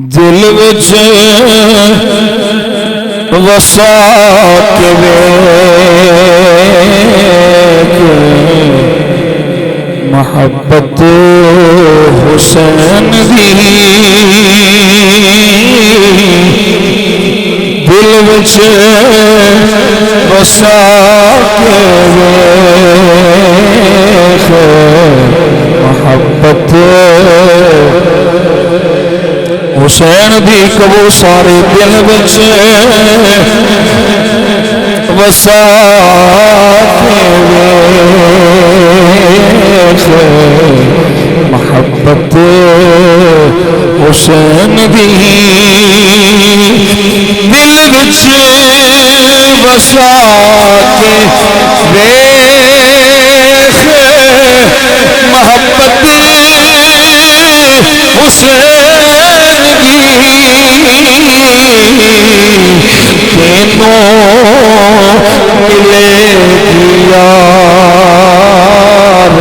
دل وچ وسا کے ویکھ محبت حسین دی دل وچ وسا کے ویکھ محبت حسین دی کبو سارے دل وچ وسا کے ویکھ محبت حسین دی دل وچ وسا کے ویکھ محبت حسین تینوں ملے یار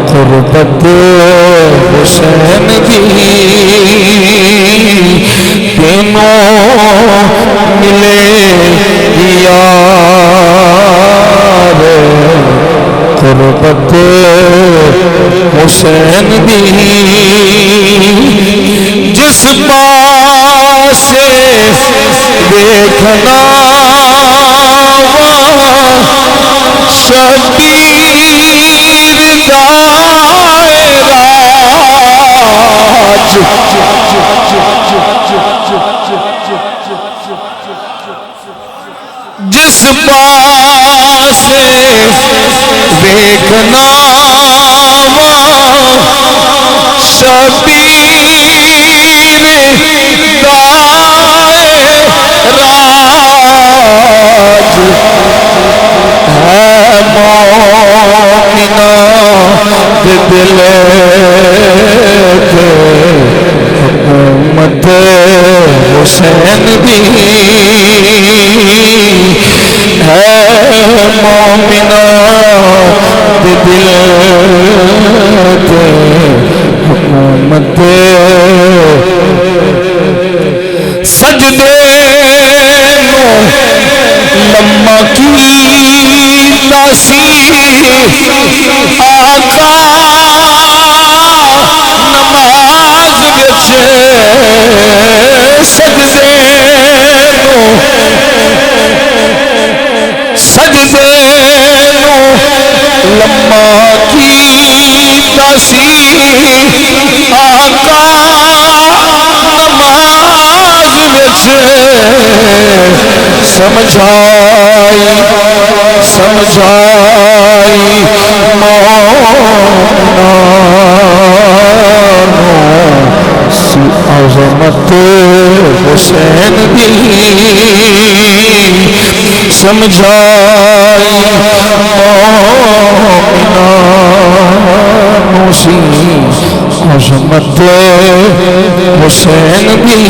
قربت حسین دی تینوں ملے یار قربت حسین دی جس پاسے دیکھنا شبیر دائراج جس پاسے دیکھنا شبیر دائراج ہے مومنہ دل کے حکومت حسین دی ہے مومنہ دل کے حکومت سجدے نو لمہ کی تاثیر آقا نماز وچ سجدے نو لمہ کی تاثیر آقا نماز وچ سمجھائی سی عظمت حسین دی سمجھائی مومنانوں سی عظمت حسین دی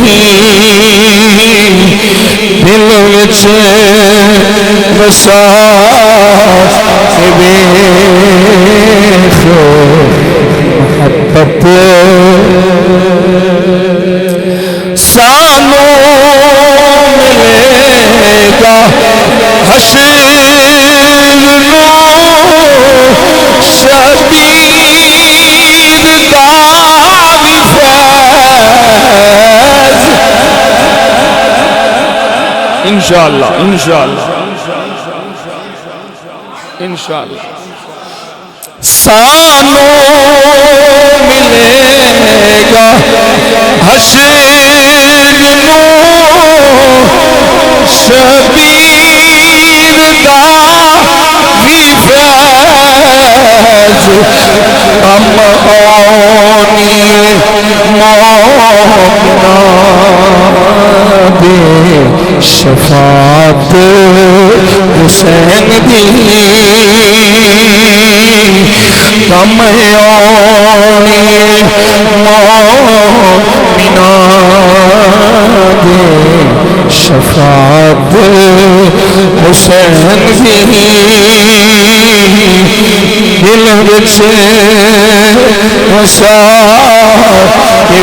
دل وچ وسا کے ویکھ محبت سانوں ملے گا حشر نو شبیر دا فیض انشاءاللہ سانوں ملے گا حشر نو شبیر دا فیض ہم آنی مومنہ دے شفاعت حسین دی ہم آنی مومنہ دے شفاعت حسین دی دل وچ وسا کے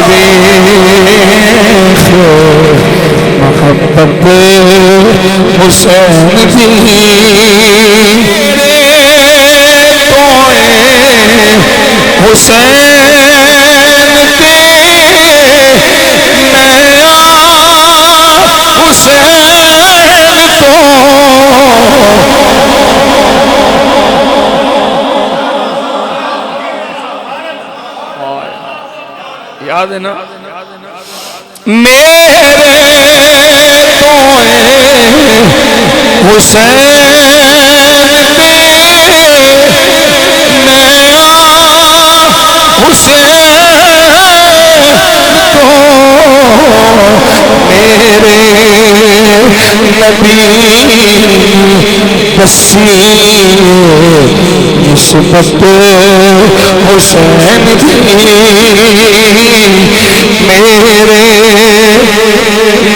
محبت حسین دی حسین یاد ہے نا میرے تو حسین میرے نبی بسی نسبت حسین دی میرے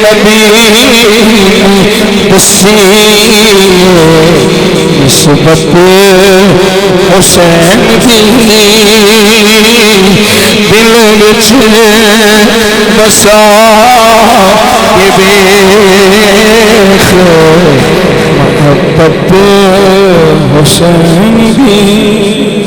نبی بسی نسبت حسین دی دل وچ بسا کے دیکھ محبت حسین دی